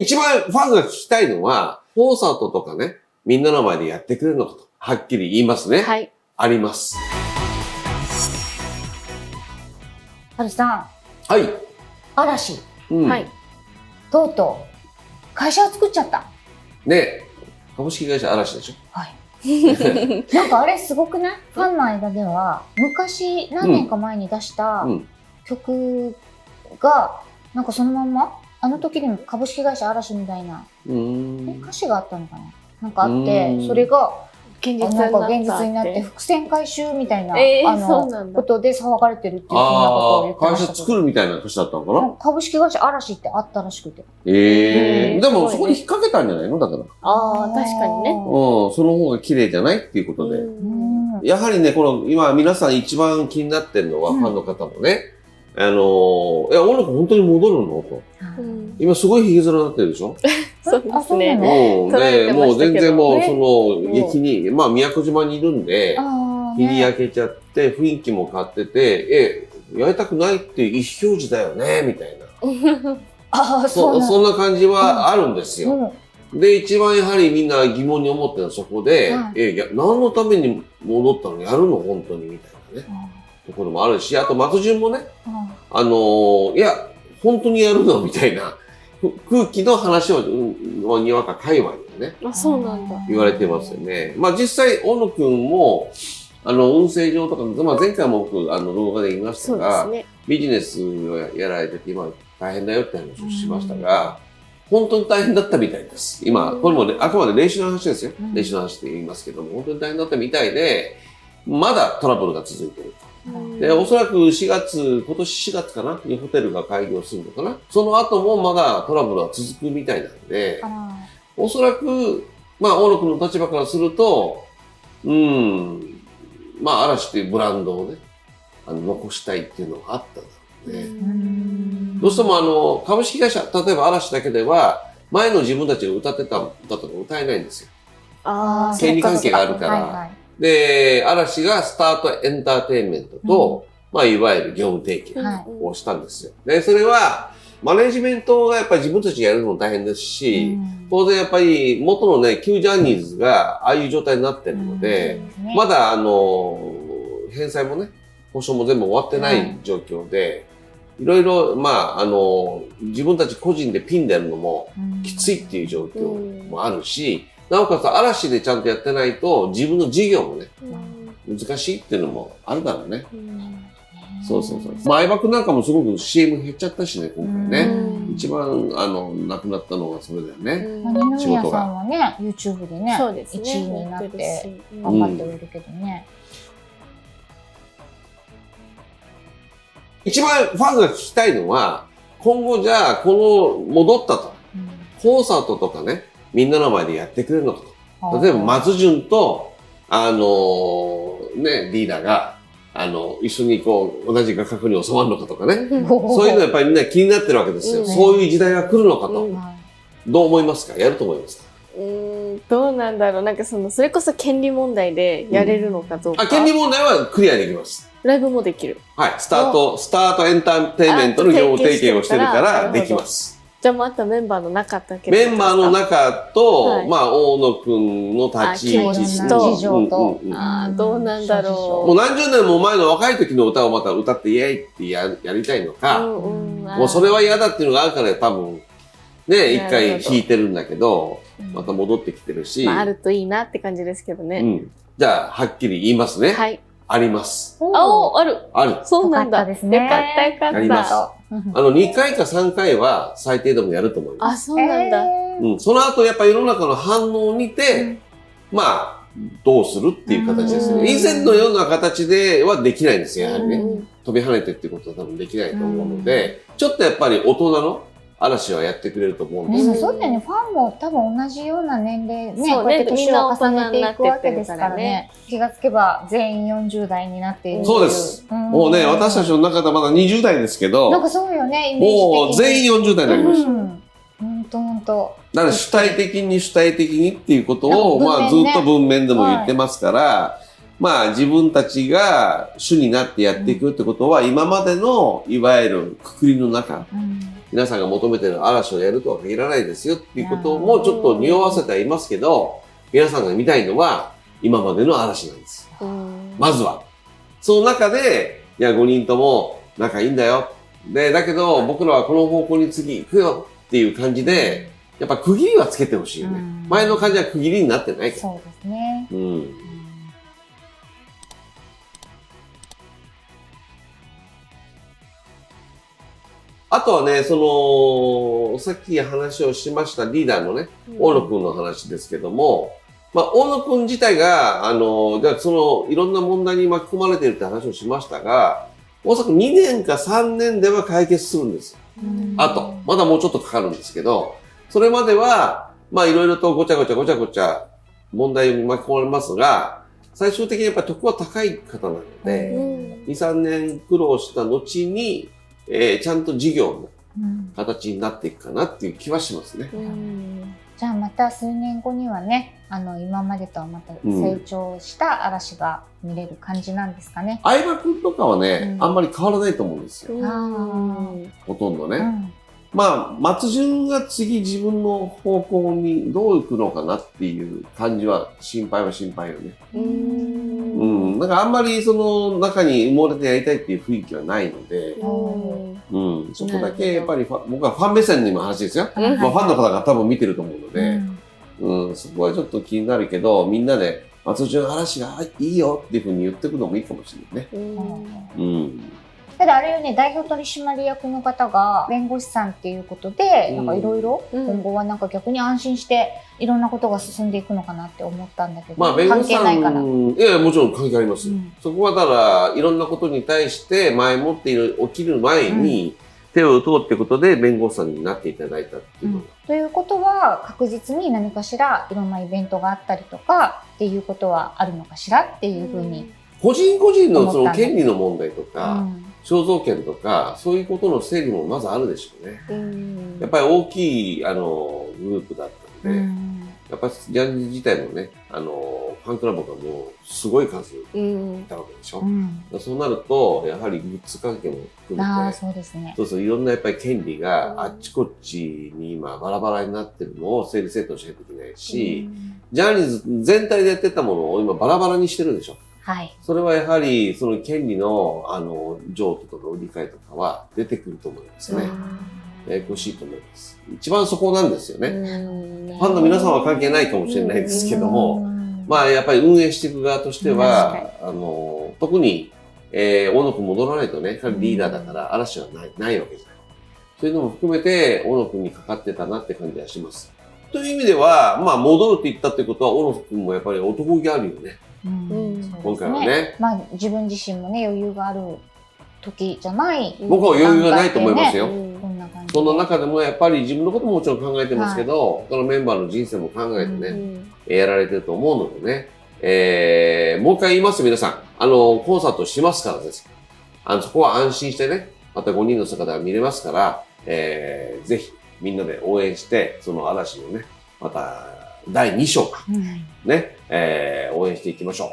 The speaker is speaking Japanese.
一番ファンが聞きたいのは、コンサートとかね、みんなの前でやってくれるのかと、はっきり言いますね。はい。あります。はるさん。はい。嵐。はい。とうとう、会社を作っちゃった。ね、株式会社嵐でしょ。はい。なんかあれすごくない？ファンの間では、昔、何年か前に出した曲が、なんかそのまんま、あの時にも株式会社嵐みたいな、歌詞があったのかななんかあって、それが、現実になって伏線回収みたいな、ことで騒がれてるっていうふうなことを言ってましたけど。会社作るみたいな年だったのかな？株式会社嵐ってあったらしくて。でもそこに引っ掛けたんじゃないのだから。ああ、確かにね。その方が綺麗じゃないっていうことで。やはりね、この、今皆さん一番気になってるのは、ファンの方もね、いや、音楽本当に戻るのと。今すごいヒゲ面になってるでしょ？そうですね。で、もう全然もうその劇に、まあ宮古島にいるんで、日に焼けちゃって、雰囲気も変わってて、やりたくないっていう意思表示だよね、みたいな。そんな感じはあるんですよ。で、一番やはりみんな疑問に思ってるのはそこで、何のために戻ったのやるの本当にみたいなね。ところもあるし、あと松潤もね、いや、本当にやるのみたいな空気の話を、にわか界隈でね、そうなんだ。言われてますよね。まあ実際、大野くんも、運勢上とか、まあ前回も僕、動画で言いましたが、ビジネスをやられてて、今大変だよって話をしましたが、本当に大変だったみたいです。今、これもあくまで練習の話ですよ。練習の話って言いますけども、本当に大変だったみたいで、まだトラブルが続いていると。で、おそらく今年4月かなにホテルが開業するのかな。その後もまだトラブルは続くみたいなんで、おそらく、まあ、大野くんの立場からすると、まあ、嵐っていうブランドをね、残したいっていうのがあったんだろうね。どうしても株式会社、例えば嵐だけでは、前の自分たちが歌ってた歌とか歌えないんですよ。権利関係があるから。で、嵐がスタートエンターテインメントと、まあ、いわゆる業務提携をしたんですよ。で、それは、マネジメントがやっぱり自分たちがやるのも大変ですし、当然やっぱり元のね、旧ジャニーズがああいう状態になってるので、まだ返済もね、保証も全部終わってない状況で、いろいろ、まあ、自分たち個人でピンでやるのもきついっていう状況もあるし、なおかつ嵐でちゃんとやってないと自分の事業もね、難しいっていうのもあるからね。そう。相葉君なんかもすごく CM 減っちゃったしね、今回ね。一番、亡くなったのがそれだよね。二宮さんはね、YouTube でね、1位になって頑張ってはいるけどね。一番ファンが聞きたいのは、今後じゃあ、戻ったと。コンサートとかね、みんなの前でやってくれるのかと。例えば、松潤と、リーダーが、一緒に同じ画角に収まるのかとかね。そういうのやっぱりみんな気になってるわけですよ。そういう時代が来るのかと。どう思いますか？やると思いますか？どうなんだろう。なんかそれこそ権利問題でやれるのかどうか。権利問題はクリアできます。ライブもできる。はい。スタートエンターテインメントの業務提携をしてるからできます。じゃあもうあとメンバーの中だけメンバーの中と、まあ、大野くんの立ち位置と、事情と。どうなんだろう。もう何十年も前の若い時の歌をまた歌ってイエイってやりたいのか、もうそれは嫌だっていうのがあるから多分、ね、一回弾いてるんだけど、また戻ってきてるし。あるといいなって感じですけどね。じゃあ、はっきり言いますね。はい。あります。ある。そうなんだ。よかったですね。よかった。あります。2回か3回は最低でもやると思います。そうなんだ。その後やっぱり世の中の反応を見て、まあ、どうするっていう形ですね。以前のような形ではできないんですよ、やはりね。飛び跳ねてっていうことは多分できないと思うので、ちょっとやっぱり大人の嵐はやってくれると思うんですよ。そうだよね。ファンも多分同じような年齢ね、こうやって年を重ねていくわけですからね。気がつけば全員40代になっている。そうです。もうね、私たちの中ではまだ20代ですけど、なんかそうよね、もう全員40代になりました。本当。だから主体的にっていうことを、まあずっと文面でも言ってますから、まあ自分たちが主になってやっていくってことは、今までのいわゆるくくりの中皆さんが求めている嵐をやるとは限らないですよっていうこともちょっと匂わせてはいますけど、皆さんが見たいのは今までの嵐なんです。まずは。その中で、いや、5人とも仲いいんだよ。で、だけど僕らはこの方向に次行くよっていう感じで、やっぱ区切りはつけてほしいよね。前の感じは区切りになってないから。そうですね。あとはね、さっき話をしましたリーダーのね、大野くんの話ですけども、まあ、大野くん自体が、じゃあいろんな問題に巻き込まれているって話をしましたが、おそらく2年か3年では解決するんですよ。あと、まだもうちょっとかかるんですけど、それまでは、まあいろいろとごちゃごちゃ問題に巻き込まれますが、最終的にやっぱり得は高い方なので、2、3年苦労した後に、ちゃんと事業の形になっていくかなっていう気はしますね。じゃあまた数年後にはね、今までとはまた成長した嵐が見れる感じなんですかね。相葉くんとかはね、あんまり変わらないと思うんですよ。ほとんどね。まあ、松潤が次自分の方向にどう行くのかなっていう感じは心配よね。なんかあんまりその中に埋もれてやりたいっていう雰囲気はないので、そこだけやっぱり僕はファン目線の今話ですよ。まあファンの方が多分見てると思うので、そこはちょっと気になるけど、みんなで松潤嵐がいいよっていうふうに言ってくのもいいかもしれないね。ただあれよね、代表取締役の方が弁護士さんっていうことで、なんかいろいろ今後はなんか逆に安心していろんなことが進んでいくのかなって思ったんだけど、まあ弁護士さん、いやもちろん関係あります。そこはだからいろんなことに対して前もって起きる前に手を打とうってことで弁護士さんになっていただいたっていうのが。ということは確実に何かしらいろんなイベントがあったりとかっていうことはあるのかしらっていうふうに。個人個人のその権利の問題とか、肖像権とか、そういうことの整理もまずあるでしょうね。やっぱり大きい、グループだったんで、やっぱりジャニーズ自体のね、ファンクラブがもうすごい数いたわけでしょ。そうなると、やはりグッズ関係も含めて、そうですね。いろんなやっぱり権利があっちこっちに今バラバラになってるのを整理整頓しないといけないし、ジャニーズ全体でやってたものを今バラバラにしてるでしょ。それはやはりその権利の譲渡とか売り買いとかは出てくると思いますね。ややこしいと思います。一番そこなんですよね。ファンの皆さんは関係ないかもしれないですけども、まあやっぱり運営していく側としては、特に、大野くん戻らないとね、彼リーダーだから嵐はないわけじゃない。そういうのも含めて大野くんにかかってたなって感じはします。という意味では、まあ戻るって言ったってことは大野くんもやっぱり男気あるよね。今回はね。まあ自分自身もね、余裕がある時じゃない。僕は余裕がないと思いますよ。その中でもやっぱり自分のことももちろん考えてますけど、他のメンバーの人生も考えてね、やられてると思うのでね。もう一回言いますよ、皆さん。コンサートしますからです。そこは安心してね、また5人の姿が見れますから、ぜひみんなで応援して、その嵐のね、また第2章か、ね、応援していきましょう。